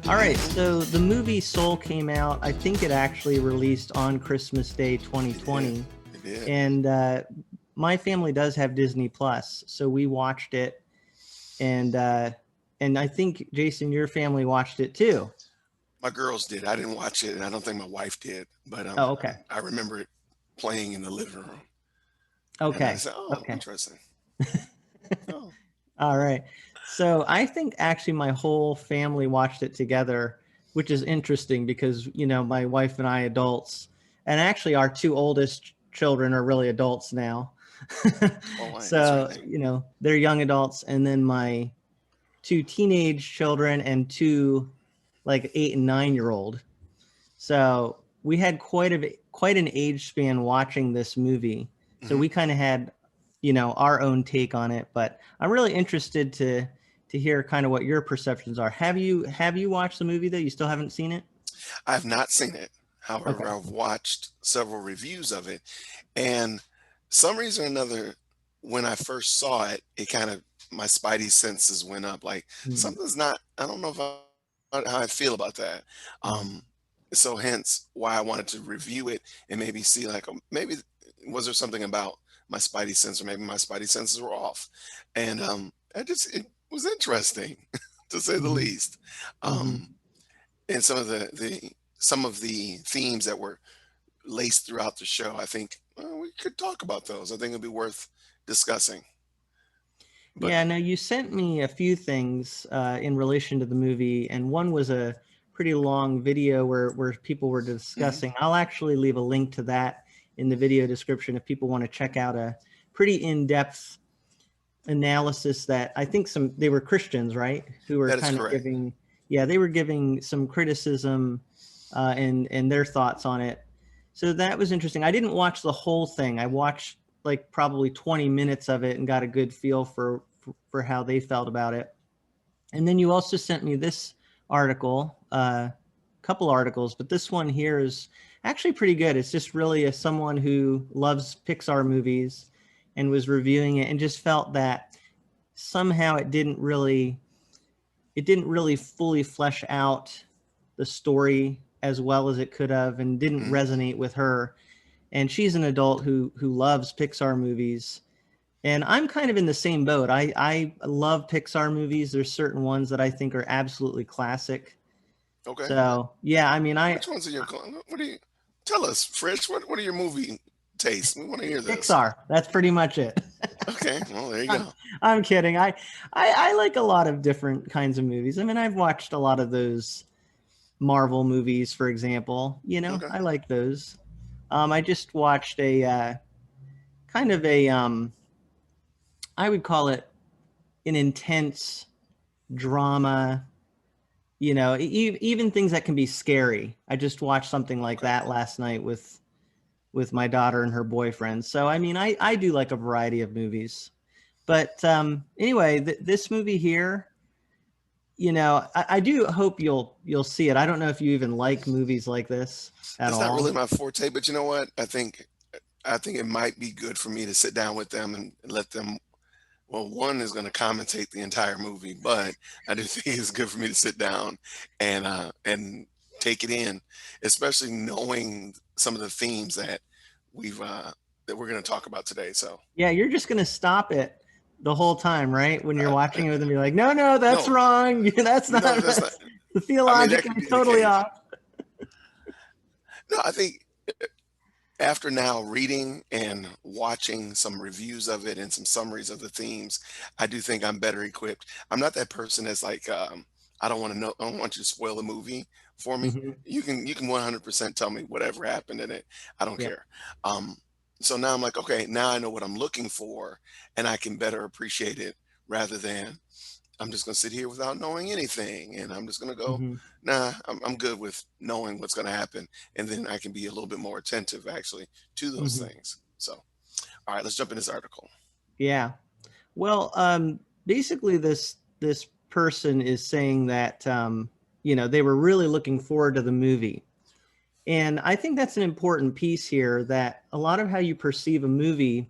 All right, so the movie Soul came out. I think it actually released on Christmas Day It did. 2020. It did. And my family does have Disney Plus, so we watched it. And I think, Jason, your family watched it too. My girls did. I didn't watch it, and I don't think my wife did. But Oh, okay. I remember it playing in the living room, and I Okay. said, "Oh, Okay. interesting." Oh, All right. So I think actually my whole family watched it together, which is interesting because, my wife and I adults, and actually our two oldest children are really adults now. oh, why? That's So, right. they're young adults. And then my two teenage children and two like 8 and 9-year-old. So we had quite an age span watching this movie. So Hmm. we kind of had, our own take on it. But I'm really interested to hear kind of what your perceptions are. Have you watched the movie though? You still haven't seen it? I have not seen it. Okay. However, I've watched several reviews of it, and some reason or another, when I first saw it, it kind of my spidey senses went up. Like Mhm. something's not. I don't know how I feel about that. Mhm. Um, so hence why I wanted to review it and maybe see like maybe was there something about my spidey sense, or maybe my spidey senses were off, and it was interesting to say the Mhm. least. Mhm. Um, and some of the themes that were laced throughout the show, I think we could talk about those. I think it'd be worth discussing. But Yeah, no, you sent me a few things in relation to the movie, and one was a pretty long video where people were mhm, discussing. I'll actually leave a link to that in the video description if people want to check out a pretty in-depth analysis that I think they were Christians, right? Who were that is kind of correct. giving, yeah, they were giving some criticism and their thoughts on it. So that was interesting. I didn't watch the whole thing. I watched like probably 20 minutes of it and got a good feel for how they felt about it. And then you also sent me this article, couple articles, but this one here is actually pretty good. It's just really someone who loves Pixar movies and was reviewing it and just felt that somehow it didn't really fully flesh out the story as well as it could have and didn't Mhm. resonate with her. And she's an adult who loves Pixar movies. And I'm kind of in the same boat. I love Pixar movies. There's certain ones that I think are absolutely classic. Okay. So yeah, I mean, I Which ones are your? What do you tell us, Frisch? What are your movie tastes? We want to hear this. Pixar. That's pretty much it. Okay. Well, there you I'm, go. I'm kidding. I like a lot of different kinds of movies. I mean, I've watched a lot of those Marvel movies, for example. Okay. I like those. I just watched a kind of a I would call it an intense drama. Even things that can be scary. I just watched something like Okay. that last night with my daughter and her boyfriend. So I mean, I do like a variety of movies. But anyway, this movie here, I do hope you'll see it. I don't know if you even like movies like this at It's not really all. my forte, but you know what? I think it might be good for me to sit down with them and let them. Well, one is going to commentate the entire movie, but I do think it's good for me to sit down and take it in, especially knowing some of the themes we've that we're going to talk about today. So Yeah, you're just gonna stop it the whole time, right? When you're uh, watching it with them, you're like, no, no, that's no, wrong. That's not no, that's not. that's the I mean, that could theologically be the totally case. off. No, I think after now reading and watching some reviews of it and some summaries of the themes, I do think I'm better equipped. I'm not that person that's like, I don't want to know, I don't want you to spoil the movie for me. Hmm. You can 100% tell me whatever happened in it. I don't Yeah. care. Um, so now I'm like, okay, now I know what I'm looking for, and I can better appreciate it rather than I'm just gonna sit here without knowing anything, and I'm just gonna go, Hmm. nah, I'm good with knowing what's gonna happen, and then I can be a little bit more attentive actually to those Hmm. things. So, all right, let's jump in this article. Yeah. Well, basically, this person is saying that they were really looking forward to the movie, and I think that's an important piece here. That a lot of how you perceive a movie,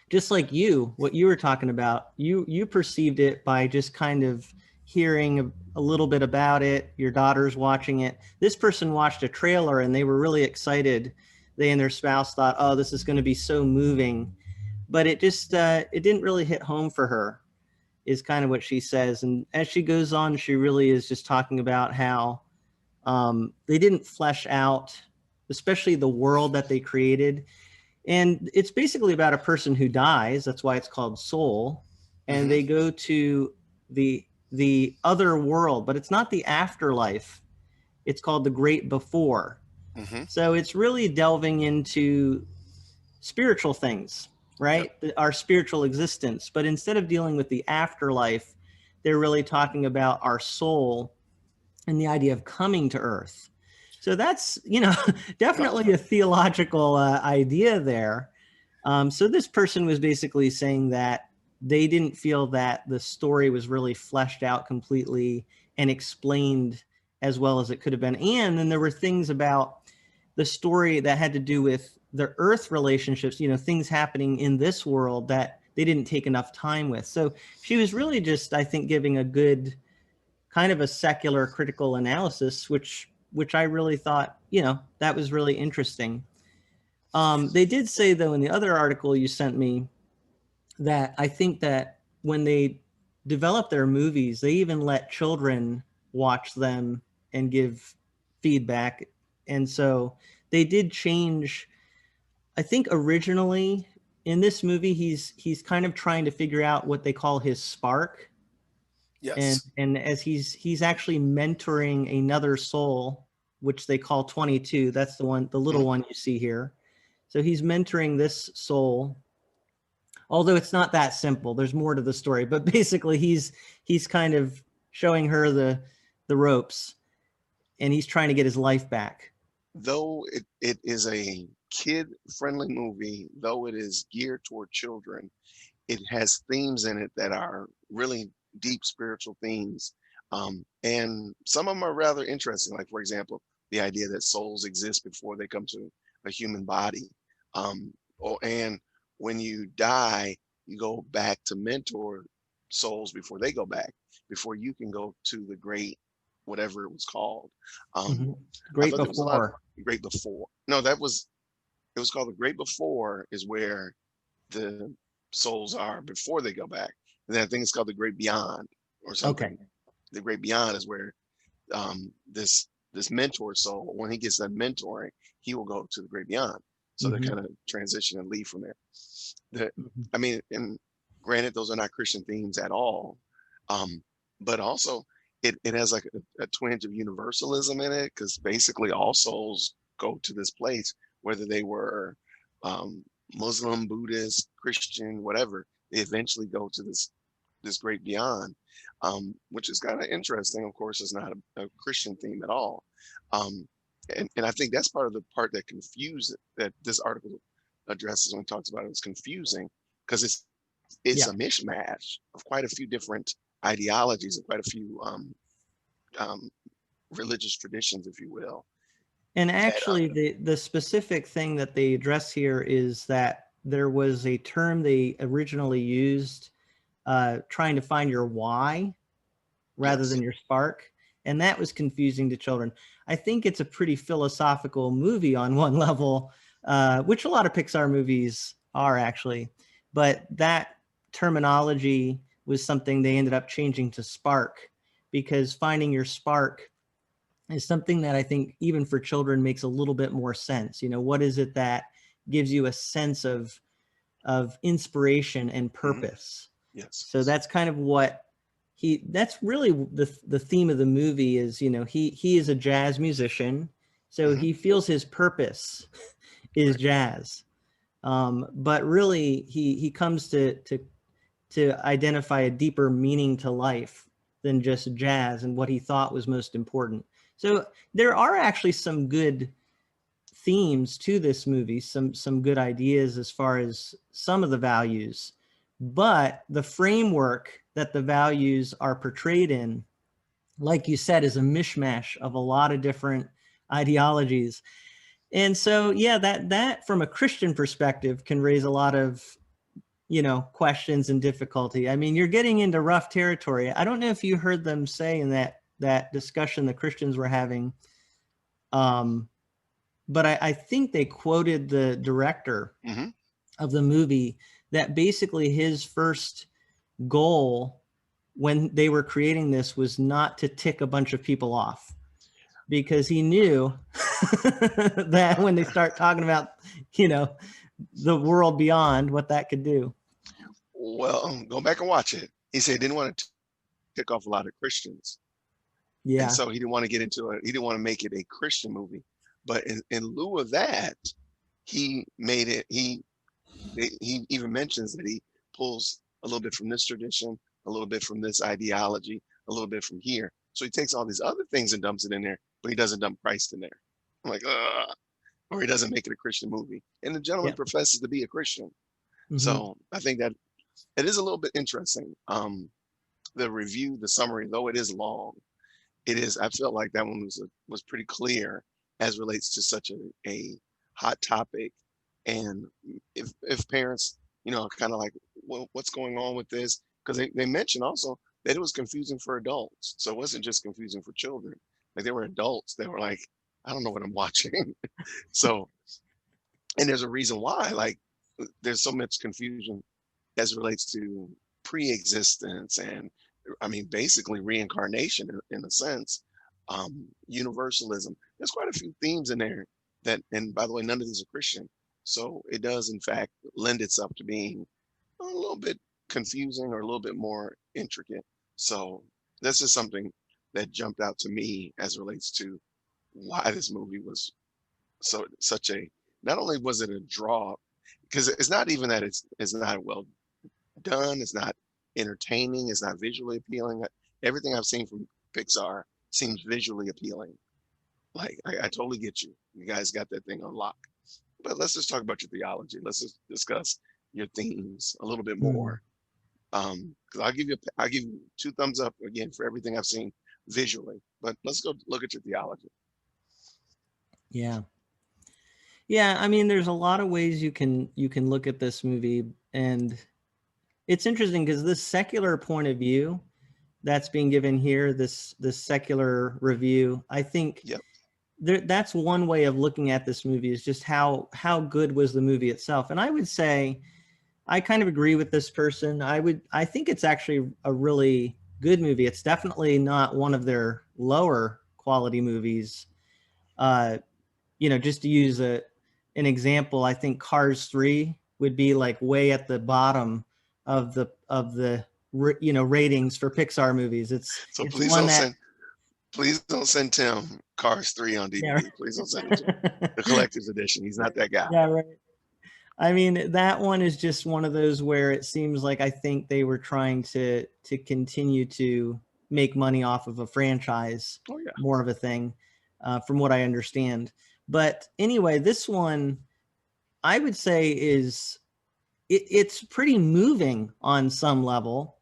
just like what you were talking about, you perceived it by just kind of hearing a little bit about it, your daughter's watching it. This person watched a trailer and they were really excited. They and their spouse thought, oh, this is going to be so moving. But it just, it didn't really hit home for her, is kind of what she says. And as she goes on, she really is just talking about how they didn't flesh out, especially the world that they created. And it's basically about a person who dies. That's why it's called Soul. And they go to the other world, but it's not the afterlife. It's called the Great Before. So it's really delving into spiritual things, right? Yep. Our spiritual existence. But instead of dealing with the afterlife, they're really talking about our soul and the idea of coming to earth. So that's, you know, definitely a theological idea there. So this person was basically saying that they didn't feel that the story was really fleshed out completely and explained as well as it could have been. And then there were things about the story that had to do with the earth relationships, you know, things happening in this world that they didn't take enough time with. So she was really just, I think, giving a good kind of a secular critical analysis, which I really thought, you know, that was really interesting. They did say, though, in the other article you sent me, that I think that when they develop their movies, they even let children watch them and give feedback. And so they did change. I think originally in this movie, he's kind of trying to figure out what they call his spark. Yes. And as he's actually mentoring another soul, which they call 22. That's the one, the little one you see here. So he's mentoring this soul, although it's not that simple. There's more to the story, but basically he's kind of showing her the ropes, and he's trying to get his life back. Though it is a kid-friendly movie, though it is geared toward children, it has themes in it that are really deep spiritual themes. And some of them are rather interesting. Like, for example, the idea that souls exist before they come to a human body. And when you die, you go back to mentor souls before they go back, before you can go to the great, whatever it was called. I Great thought there was a lot of Before. great before. No, it was called the great before, is where the souls are before they go back. And then I think it's called the great beyond or something. Okay. The great beyond is where this mentor soul, when he gets that mentoring, he will go to the great beyond. So they kind of transition and leave from there. I mean, and granted, those are not Christian themes at all, but also it has like a twinge of universalism in it, because basically all souls go to this place, whether they were Muslim, Buddhist, Christian, whatever. They eventually go to this great beyond, which is kind of interesting. Of course, it's not a Christian theme at all. And I think that's part of the part that that this article addresses when it talks about it. It's confusing because it's a mishmash of quite a few different ideologies and quite a few religious traditions, if you will. And actually, the specific thing that they address here is that there was a term they originally used trying to find your why rather than your spark. And that was confusing to children. I think it's a pretty philosophical movie on one level, which a lot of Pixar movies are actually. But that terminology was something they ended up changing to spark, because finding your spark is something that I think even for children makes a little bit more sense. You know, what is it that gives you a sense of inspiration and purpose? Yes. So that's kind of what that's really the theme of the movie is, you know, he is a jazz musician, so he feels his purpose is jazz. But really he comes to identify a deeper meaning to life than just jazz and what he thought was most important. So there are actually some good themes to this movie, some good ideas as far as some of the values, but the framework that the values are portrayed in, like you said, is a mishmash of a lot of different ideologies. And so, yeah, that from a Christian perspective can raise a lot of questions and difficulty. I mean, you're getting into rough territory. I don't know if you heard them say in that discussion the Christians were having, but I think they quoted the director Hmm. of the movie that basically his first goal when they were creating this was not to tick a bunch of people off, because he knew that when they start talking about, the world beyond, what that could do. Well, go back and watch it. He said he didn't want to tick off a lot of Christians. And Yeah. so he didn't want to he didn't want to make it a Christian movie. But in lieu of that, he made it, he even mentions that he pulls a little bit from this tradition, a little bit from this ideology, a little bit from here. So he takes all these other things and dumps it in there, but he doesn't dump Christ in there. I'm like, ugh. Or he doesn't make it a Christian movie. And the gentleman Yeah. professes to be a Christian. Mm-hmm. So I think that it is a little bit interesting. The review, the summary, though it is long, I felt like that one was pretty clear as relates to such a hot topic. And if parents, kind of like, well, what's going on with this? Because they mentioned also that it was confusing for adults. So it wasn't just confusing for children. Like, there were adults that were like, I don't know what I'm watching. So, and there's a reason why, like, there's so much confusion as it relates to pre-existence and, I mean, basically reincarnation in a sense, universalism. There's quite a few themes in there and by the way, none of these are Christian. So it does, in fact, lend itself to being a little bit confusing or a little bit more intricate. So this is something that jumped out to me as it relates to why this movie was such a, not only was it a draw, because it's not even that it's not well done, it's not entertaining, it's not visually appealing. Everything I've seen from Pixar seems visually appealing. Like, I totally get you. You guys got that thing on lock. But let's just talk about your theology. Let's just discuss your themes a little bit more. Because I'll give you 2 thumbs up again for everything I've seen visually. But let's go look at your theology. Yeah. Yeah, I mean, there's a lot of ways you can look at this movie, and it's interesting because this secular point of view that's being given here, this secular review, I think Yep. that's one way of looking at this movie, is just how good was the movie itself. And I would say I kind of agree with this person. I think it's actually a really good movie. It's definitely not one of their lower quality movies. Just to use an example, I think Cars 3 would be like way at the bottom of the ratings for Pixar movies. It's one that, please don't send Tim Cars 3 on DVD. Yeah, right. Please don't send it to him. The collector's edition. He's not that guy. Yeah, right. I mean, that one is just one of those where it seems like I think they were trying to continue to make money off of a franchise, Oh, yeah. more of a thing, from what I understand. But anyway, this one I would say it's pretty moving on some level,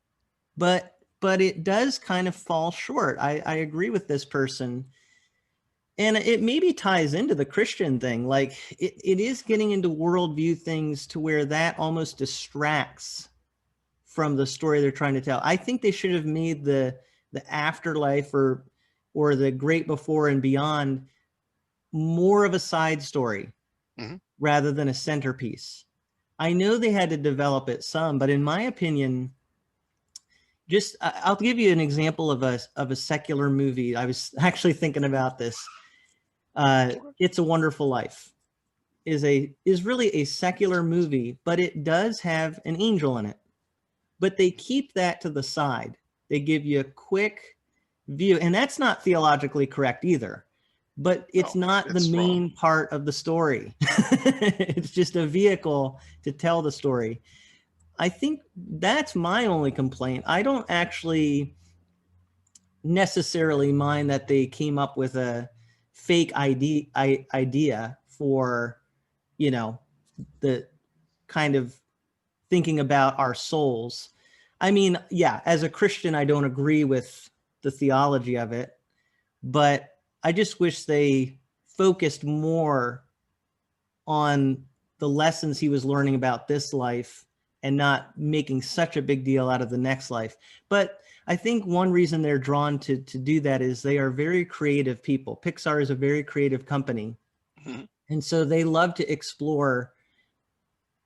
but it does kind of fall short. I agree with this person. And it maybe ties into the Christian thing. Like, it is getting into worldview things to where that almost distracts from the story they're trying to tell. I think they should have made the afterlife or the great before and beyond more of a side story, Mm-hmm. rather than a centerpiece. I know they had to develop it some, but in my opinion, I'll give you an example of a secular movie. I was actually thinking about this. It's a Wonderful Life is really a secular movie, but it does have an angel in it. But they keep that to the side. They give you a quick view, and that's not theologically correct either. But it's not the main part of the story. It's just a vehicle to tell the story. I think that's my only complaint. I don't actually necessarily mind that they came up with a fake idea for, the kind of thinking about our souls. I mean, yeah, as a Christian, I don't agree with the theology of it, but I just wish they focused more on the lessons he was learning about this life and not making such a big deal out of the next life. But I think one reason they're drawn to do that is they are very creative people. Pixar is a very creative company. Mhm. And so they love to explore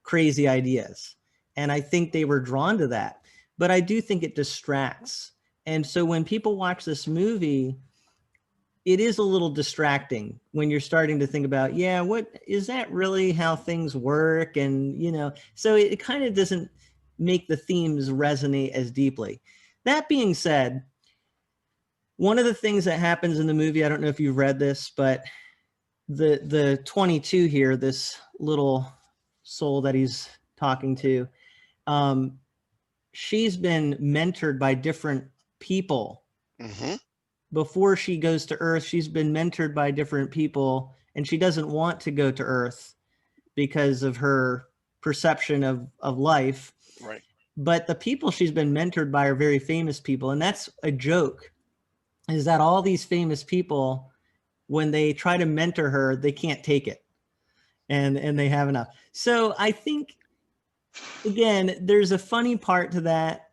crazy ideas. And I think they were drawn to that. But I do think it distracts. And so when people watch this movie, it is a little distracting when you're starting to think about, yeah, what is that really how things work? And, so it kind of doesn't make the themes resonate as deeply. That being said, one of the things that happens in the movie, I don't know if you've read this, but the 22 here, this little soul that he's talking to, she's been mentored by different people. Mm-hmm. Before she goes to Earth, she's been mentored by different people, and she doesn't want to go to Earth because of her perception of life. Right. But the people she's been mentored by are very famous people, and that's a joke, is that all these famous people, when they try to mentor her, they can't take it, and they have enough. So I think, again, there's a funny part to that.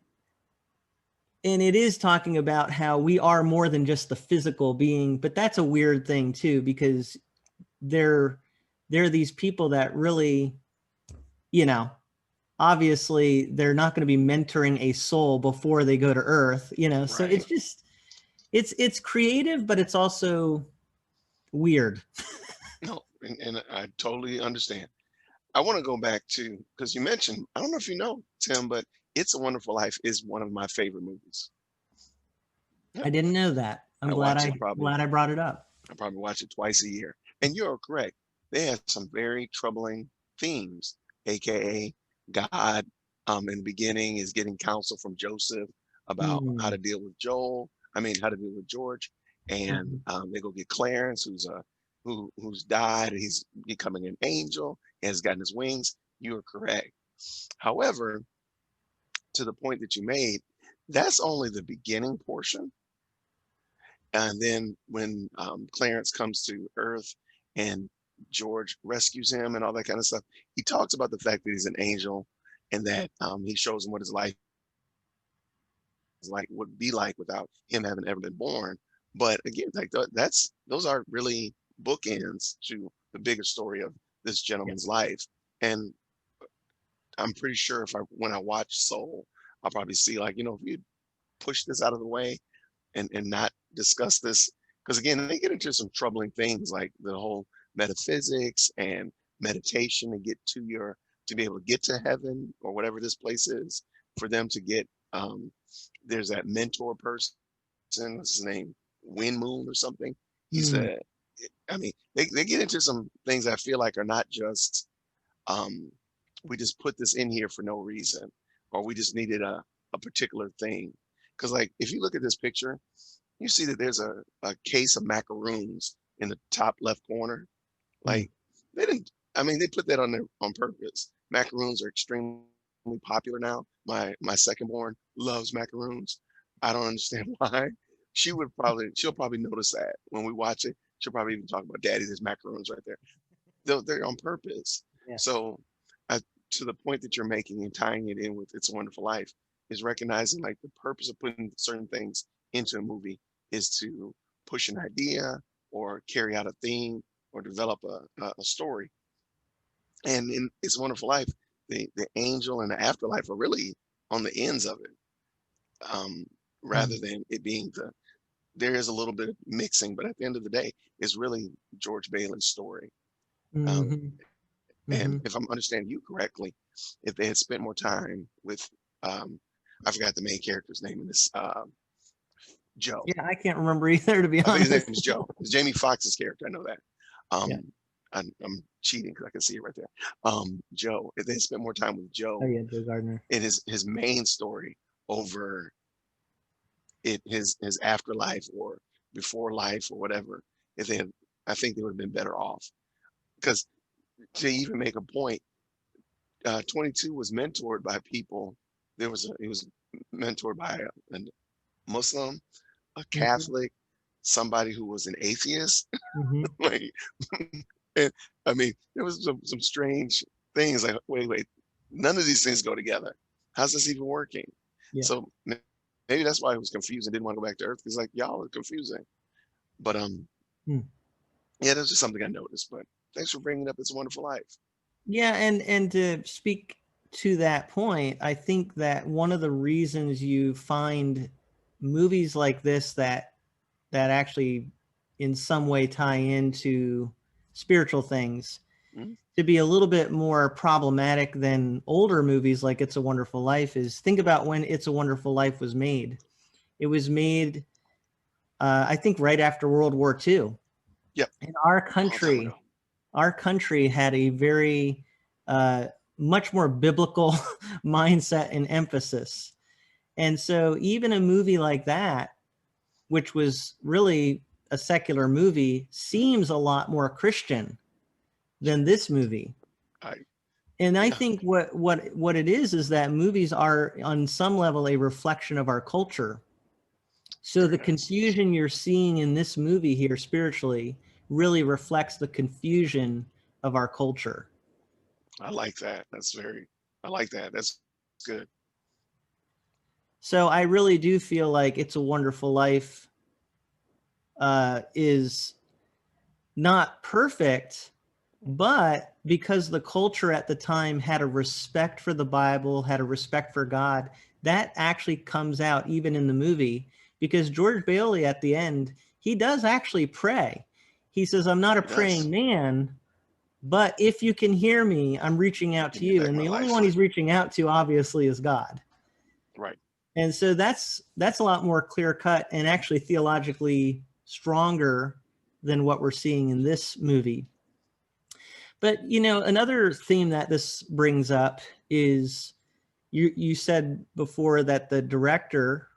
And it is talking about how we are more than just the physical being, but that's a weird thing too, because they're these people that really, obviously they're not going to be mentoring a soul before they go to Earth, so Right. it's just, it's creative, but it's also weird. No, and I totally understand. I want to go back to, because you mentioned, I don't know if you know, Tim, but It's a Wonderful Life is one of my favorite movies. I Yep. didn't know that. I'm I glad watch it probably, I brought it up. I probably watch it twice a year. And you're correct. They have some very troubling themes, aka God, in the beginning is getting counsel from Joseph about how to Mm. deal with how to deal with George. And Mhm. they go get Clarence, who's died, and he's becoming an angel, and has gotten his wings. You are correct. However, to the point that you made, that's only the beginning portion. And then when Clarence comes to Earth and George rescues him and all that kind of stuff, he talks about the fact that he's an angel and that he shows him what his life is like, would be like without him having ever been born. But again, like those are really bookends to the bigger story of this Yeah. gentleman's life. And I'm pretty sure when I watch Soul, I'll probably see like, if you push this out of the way and not discuss this, because again they get into some troubling things like the whole metaphysics and meditation to be able to get to heaven or whatever this place is, for them to get there's that mentor person, what's his name, Wind Moon or something. He's Mm. a I mean they get into some things I feel like are not just um we just put this in here for no reason, or we just needed a particular thing. Because like if you look at this picture, you see that there's a case of macaroons in the top left corner. Mm. Like they didn't, I mean, they put that on there on purpose. Macaroons are extremely popular now. My second born loves macaroons. I don't understand why. She'll probably notice that when we watch it. She'll probably even talk about, Daddy, there's macaroons right there. They're on purpose. Yeah. So I, to the point that you're making and tying it in with It's a Wonderful Life, is recognizing like the purpose of putting certain things into a movie is to push an idea or carry out a theme or develop a story. And in It's a Wonderful Life, the angel and the afterlife are really on the ends of it, rather Mm. than it being there is a little bit of mixing, but at the end of the day, it's really George Bailey's story. Um, Mm-hmm. and Mm-hmm. if I'm understanding you correctly, if they had spent more time with, I forgot the main character's name in this, Joe. Yeah, I can't remember either, to be I think his name honest. is Joe. It's Jamie Foxx's character. I know that. Yeah. I'm cheating because I can see it right there. Joe. If they had spent more time with Oh Joe yeah, Joe Gardner. in his main story over his afterlife or before life or whatever, if they had, I think they would have been better off. Because to even make a point, 22 was mentored by people. He was mentored by a Muslim, a Mm-hmm. Catholic, somebody who was an atheist. Mm-hmm. Like, and I mean, there was some strange things like, wait, None of these things go together. How's this even working? Yeah. So maybe that's why he was confused and didn't want to go back to Earth. He's like, y'all are confusing. But Hmm. yeah, that's just something I noticed. But thanks for bringing up It's a Wonderful Life. Yeah, and to speak to that point, I think that one of the reasons you find movies like this that actually in some way tie into spiritual things Mhm. to be a little bit more problematic than older movies like It's a Wonderful Life is think about when It's a Wonderful Life was made. It was made, I think, right after World War II. Yep, And a long time ago. our country had a very uh, much more biblical mindset and emphasis. And so even a movie like that, which was really a secular movie, seems a lot more Christian than this movie. I And I yeah, think what it is that movies are on some level a reflection of our culture. So very the nice. confusion you're seeing in this movie here spiritually really reflects the confusion of our culture. I like that. I like that. That's good. So I really do feel like It's a Wonderful Life is not perfect, but because the culture at the time had a respect for the Bible, had a respect for God, that actually comes out even in the movie. Because George Bailey at the end, he does actually pray. He says, I'm not a He does. praying man, but if you can hear me, I'm reaching out Give to me you. back And my the only life. one he's reaching out to, obviously, is God. Right. And so that's a lot more clear cut and actually theologically stronger than what we're seeing in this movie. But another theme that this brings up is you said before that the director,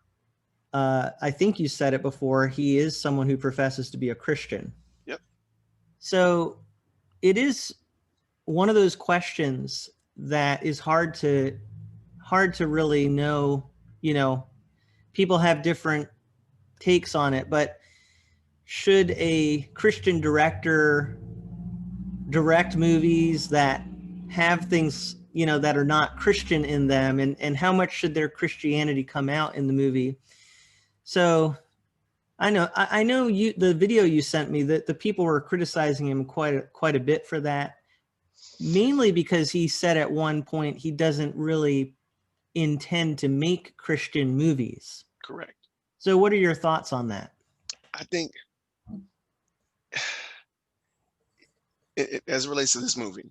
I think you said it before, he is someone who professes to be a Christian. Yep. So it is one of those questions that is hard to really know. People have different takes on it, but should a Christian director direct movies that have things that are not Christian in them, and how much should their Christianity come out in the movie? So I know you the video you sent me that the people were criticizing him quite a bit for that, mainly because he said at one point he doesn't really intend to make Christian movies. Correct. So what are your thoughts on that? I think as it relates to this movie,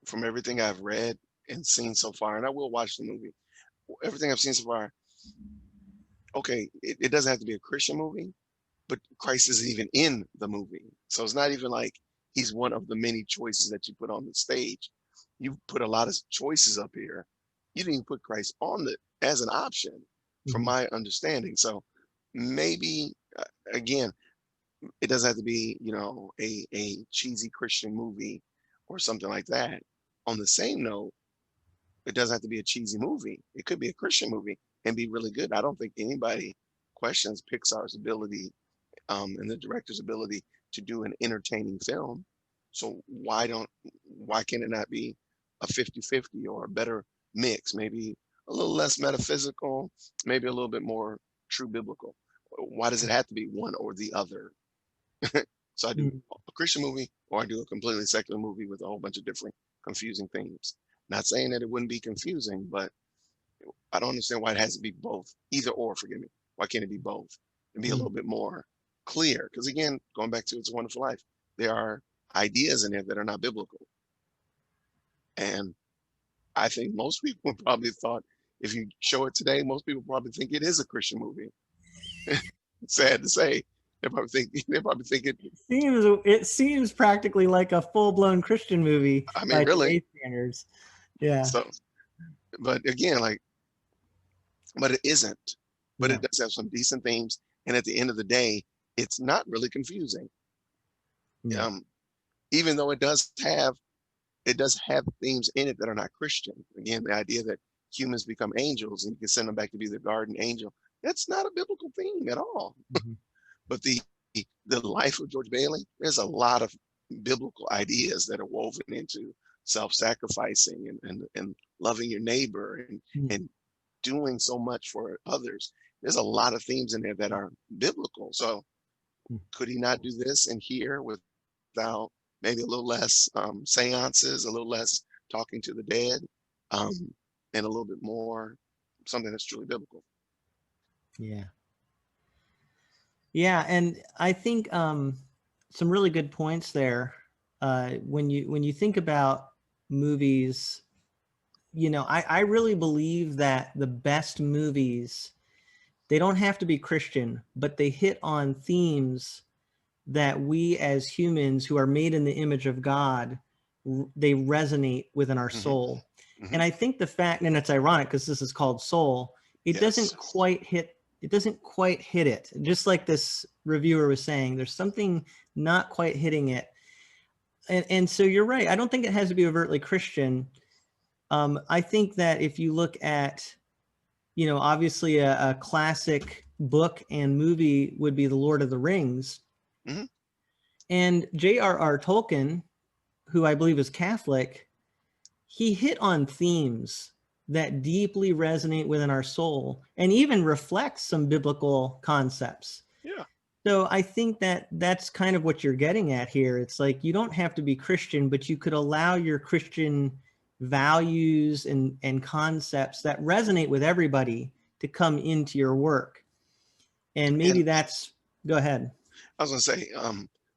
from everything I've read and seen so far, and I will watch the movie, everything I've seen so far, okay, it doesn't have to be a Christian movie, but Christ isn't even in the movie. So it's not even like he's one of the many choices that you put on the stage. You put a lot of choices up here. You didn't even put Christ on the as an option, from Mm-hmm. my understanding. So maybe again, it doesn't have to be, a cheesy Christian movie or something like that. On the same note, it doesn't have to be a cheesy movie. It could be a Christian movie and be really good. I don't think anybody questions Pixar's ability, and the director's ability to do an entertaining film. So why can it not be a 50-50 or a better mix? Maybe a little less metaphysical, maybe a little bit more true biblical. Why does it have to be one or the other? So I do a Christian movie or I do a completely secular movie with a whole bunch of different confusing themes. Not saying that it wouldn't be confusing, but I don't understand why it has to be both. Either or, forgive me. Why can't it be both and be a little bit more clear? Because again, going back to It's a Wonderful Life, there are ideas in there that are not biblical. And I think most people probably thought if you show it today, most people probably think it is a Christian movie. Sad to say. They probably think it. It seems practically like a full-blown Christian movie I mean, by really. today's standards. Yeah. So, but again, but it isn't. But Yeah. it does have some decent themes. And at the end of the day, it's not really confusing. Yeah. Um, even though it does have themes in it that are not Christian. Again, the idea that humans become angels and you can send them back to be the guardian angel, that's not a biblical theme at all. Mm-hmm. But the life of George Bailey, there's a lot of biblical ideas that are woven into self-sacrificing and loving your neighbor Mm. and doing so much for others. There's a lot of themes in there that are biblical. So Mm. could he not do this and here without maybe a little less seances, a little less talking to the dead, um, and a little bit more something that's truly biblical? Yeah. Yeah, and I think some really good points there. When you think about movies, I really believe that the best movies, they don't have to be Christian, but they hit on themes that we as humans who are made in the image of God, they resonate within our Hmm. soul. Hmm. And I think the fact, and it's ironic because this is called Soul, it Yes. doesn't quite hit it doesn't quite hit it. Just like this reviewer was saying, there's something not quite hitting it. And so you're right. I don't think it has to be overtly Christian. I think that if you look at, obviously a classic book and movie would be The Lord of the Rings. Hmm. And J.R.R. Tolkien, who I believe is Catholic, he hit on themes that deeply resonate within our soul and even reflect some biblical concepts. Yeah. So I think that that's kind of what you're getting at here. It's like you don't have to be Christian, but you could allow your Christian values and concepts that resonate with everybody to come into your work. And maybe And that's, go ahead. I was gonna say,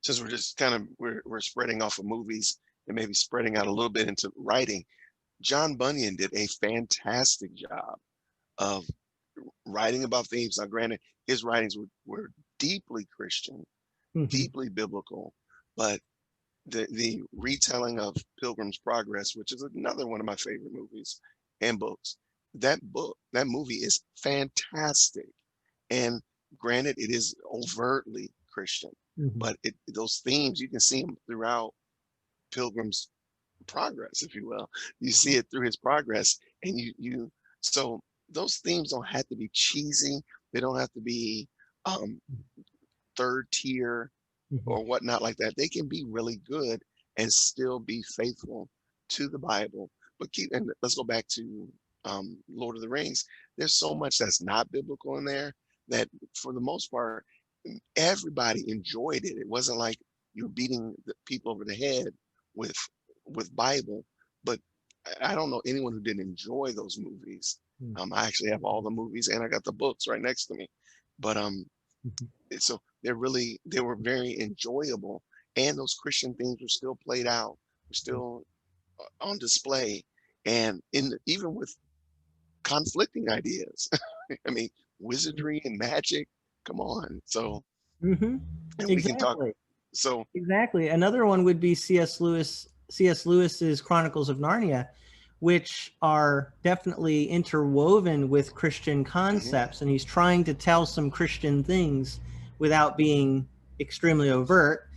since we're just kind of we're spreading off of movies and maybe spreading out a little bit into writing, John Bunyan did a fantastic job of writing about themes. Now, granted, his writings were deeply Christian, Mhm. deeply biblical, but the retelling of Pilgrim's Progress, which is another one of my favorite movies and books, that movie is fantastic. And granted, it is overtly Christian, Mhm. but those themes you can see them throughout Pilgrim's Progress, if you will. You see it through his progress, and you so those themes don't have to be cheesy. They don't have to be um, third tier Mhm. or whatnot like that. They can be really good and still be faithful to the Bible. But and let's go back to Lord of the Rings. There's so much that's not biblical in there that, for the most part, everybody enjoyed it. It wasn't like you're beating the people over the head with Bible. But I don't know anyone who didn't enjoy those movies. Mhm. I actually have all the movies and I got the books right next to me. But Mhm. so they were very enjoyable, and those Christian themes were still played out, were still on display, and even with conflicting ideas. I mean, wizardry and magic. Come on. So, Mhm. and we can talk. Exactly. So, Exactly. Another one would be C.S. Lewis's Chronicles of Narnia, which are definitely interwoven with Christian mhm, concepts, and he's trying to tell some Christian things without being extremely overt.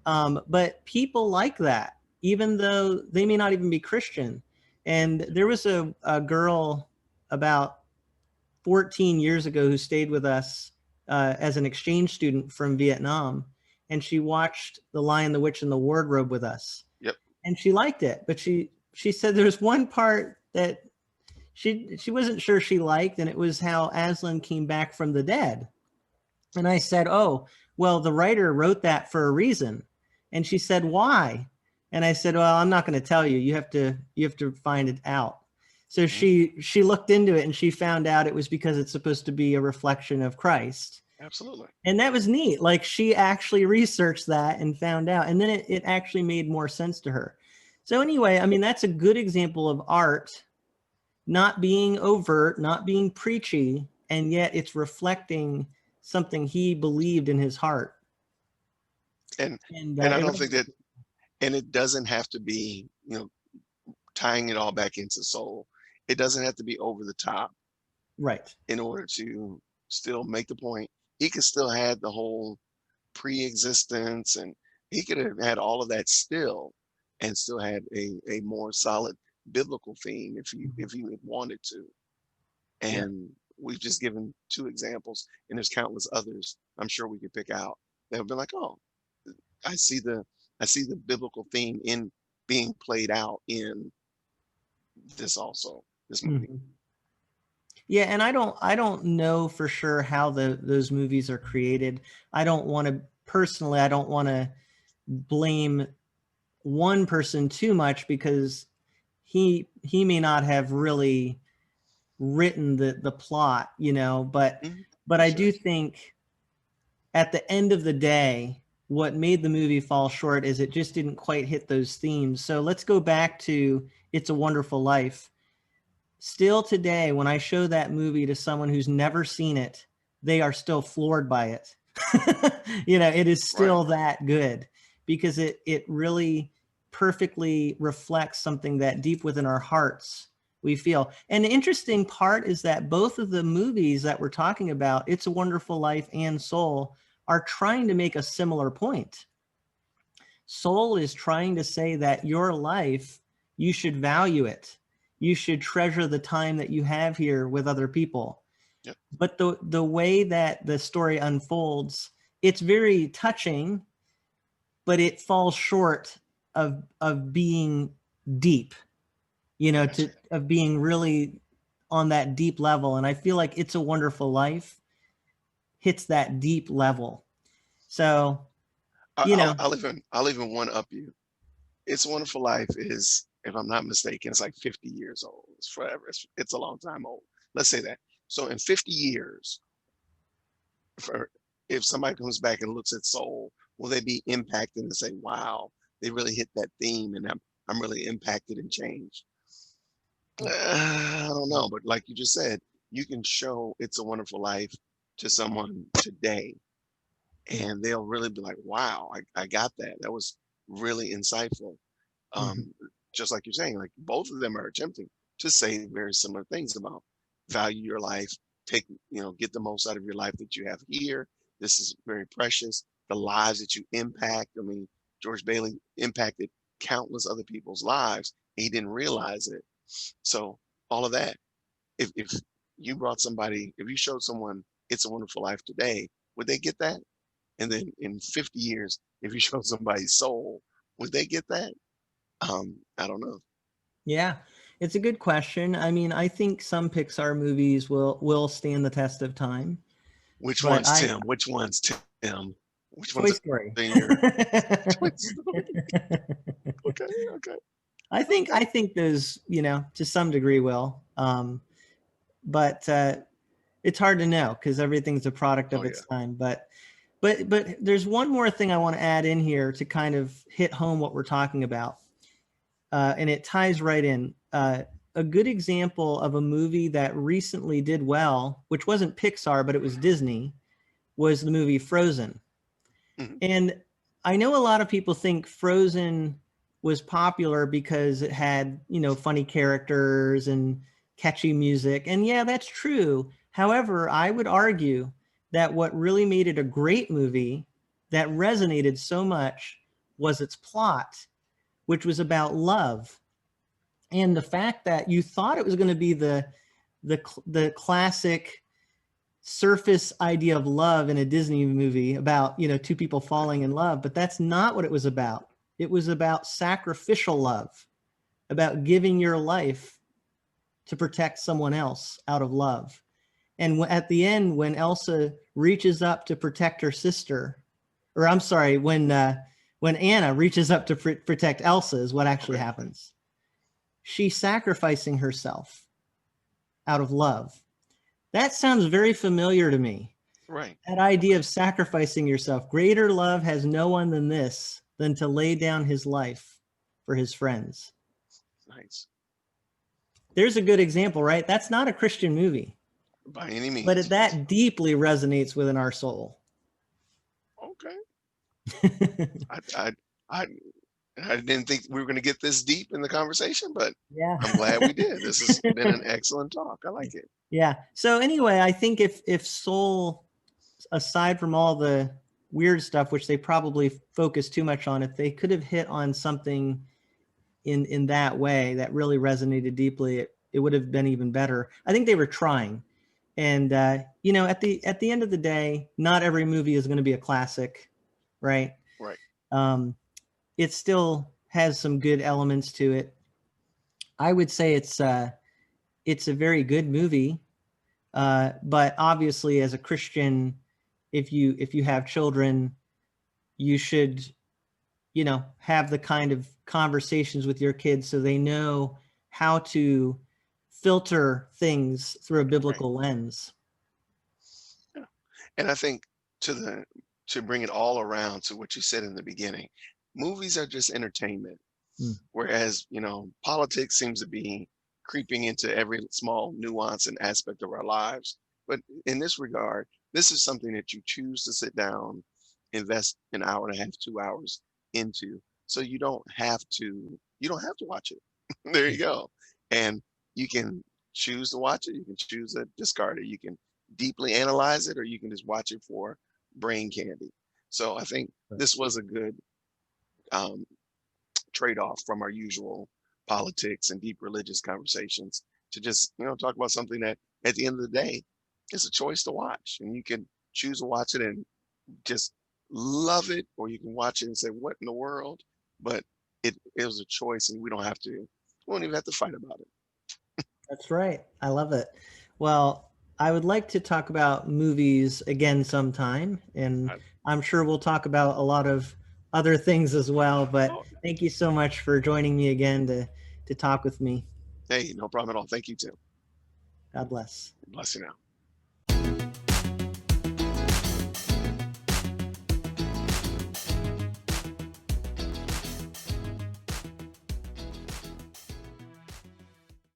But people like that, even though they may not even be Christian. And there was a girl about 14 years ago who stayed with us as an exchange student from Vietnam, and she watched The Lion, the Witch, and the Wardrobe with us, yep. and she liked it. But she said there was one part that she wasn't sure she liked, and it was how Aslan came back from the dead. And I said, "Oh, well, the writer wrote that for a reason." And she said, "Why?" And I said, "Well, I'm not going to tell you. You have to find it out." So Mhm, she looked into it and she found out it was because it's supposed to be a reflection of Christ. absolutely. And that was neat. Like she actually researched that and found out. And then it actually made more sense to her. So anyway, I mean, that's a good example of art not being overt, not being preachy, and yet it's reflecting something he believed in his heart. And And and I it don't think that, resonated. and it doesn't have to be, tying it all back into soul. It doesn't have to be over the top Right. in order to still make the point. He could still have the whole pre-existence, and he could have had all of that still, and still had a more solid biblical theme Mhm. if you had wanted to. Yeah. And we've just given two examples, and there's countless others I'm sure we could pick out that have been like, oh, I see the biblical theme in being played out in this movie. Mhm. Yeah, and I don't know for sure how those movies are created. I don't want to personally, I don't want to blame one person too much because he may not have really written the plot, Mhm. but For I sure. do think at the end of the day, what made the movie fall short is it just didn't quite hit those themes. So let's go back to It's a Wonderful Life. Still today, when I show that movie to someone who's never seen it, they are still floored by it. It is Right. still that good because it really perfectly reflects something that deep within our hearts we feel. And the interesting part is that both of the movies that we're talking about, It's a Wonderful Life and Soul, are trying to make a similar point. Soul is trying to say that your life, you should value it. You should treasure the time that you have here with other people. Yep. But the way that the story unfolds, it's very touching, but it falls short of being deep, Gotcha. of being really on that deep level. And I feel like It's a Wonderful Life hits that deep level. So, you know, I'll even one up you. It's a Wonderful Life is, if I'm not mistaken, it's like 50 years old. It's forever. It's a long time old. Let's say that. So in 50 years, for if somebody comes back and looks at Soul, will they be impacted and say, "Wow, they really hit that theme, and I'm really impacted and changed"? I don't know, but like you just said, you can show It's a Wonderful Life to someone today, and they'll really be like, "Wow, I got that. That was really insightful." mhm, Um, just like you're saying, like both of them are attempting to say very similar things about value your life, take, get the most out of your life that you have here. This is very precious. The lives that you impact. I mean, George Bailey impacted countless other people's lives. He didn't realize it. So all of that. If you brought somebody, if you showed someone It's a Wonderful Life today, would they get that? And then in 50 years, if you showed somebody Soul, would they get that? I don't know. yeah, it's a good question. I mean, I think some Pixar movies will stand the test of time, Which but one's Tim? Which one's Tim? Which Toy one's Story. in your Toy Story? Okay, okay. I think those, to some degree will. But it's hard to know because everything's a product Oh of yeah. its time. But there's one more thing I want to add in here to kind of hit home what we're talking about, and it ties right in. A good example of a movie that recently did well, which wasn't Pixar, but it was Disney, was the movie Frozen. Mhm. And I know a lot of people think Frozen was popular because it had, funny characters and catchy music. And yeah, that's true. However, I would argue that what really made it a great movie that resonated so much was its plot, which was about love. And the fact that you thought it was going to be the classic surface idea of love in a Disney movie about, two people Right. falling in love, but that's not what it was about. It was about sacrificial love, about giving your life to protect someone else out of love. And at the end, when Elsa reaches up to protect her sister, or I'm sorry, when Anna reaches up to protect Elsa is what actually Okay. happens. She's sacrificing herself out of love. That sounds very familiar to me. Right. That idea Okay. of sacrificing yourself. Greater love has no one than this, than to lay down his life for his friends. Nice. There's a good example, right? That's not a Christian movie, By any but means, yes. that deeply resonates within our soul. Okay. I I I I didn't think we were going to get this deep in the conversation, but Yeah. I'm glad we did. This has been an excellent talk. I like it. Yeah. So anyway, I think if Soul, aside from all the weird stuff, which they probably focus too much on, if they could have hit on something in that way that really resonated deeply, it would have been even better. I think they were trying. And at the end of the day, not every movie is going to be a classic, right? Right. Um, it still has some good elements to it. I would say it's a very good movie. But obviously, as a Christian, if you have children, you should, have the kind of conversations with your kids so they know how to filter things through a Right. biblical lens. Yeah. And I think to the to bring it all around to what you said in the beginning, movies are just entertainment. Mm, Whereas, politics seems to be creeping into every small nuance and aspect of our lives. But in this regard, this is something that you choose to sit down, invest an hour and a half, 2 hours into. So you don't have to watch it. There you mm. go. And you can choose to watch it, you can choose to discard it, you can deeply analyze it, or you can just watch it for brain candy. So I think Right. this was a good um, trade-off from our usual politics and deep religious conversations to just talk about something that at the end of the day it's a choice to watch, and you can choose to watch it and just love it, or you can watch it and say what in the world, but it was a choice, and we won't even have to fight about it. That's right. I love it. Well, I would like to talk about movies again sometime, and I, I'm sure we'll talk about a lot of other things as well. But oh, thank you so much for joining me again to talk with me. hey, no problem at all. Thank you, Tim. God bless. Bless you now.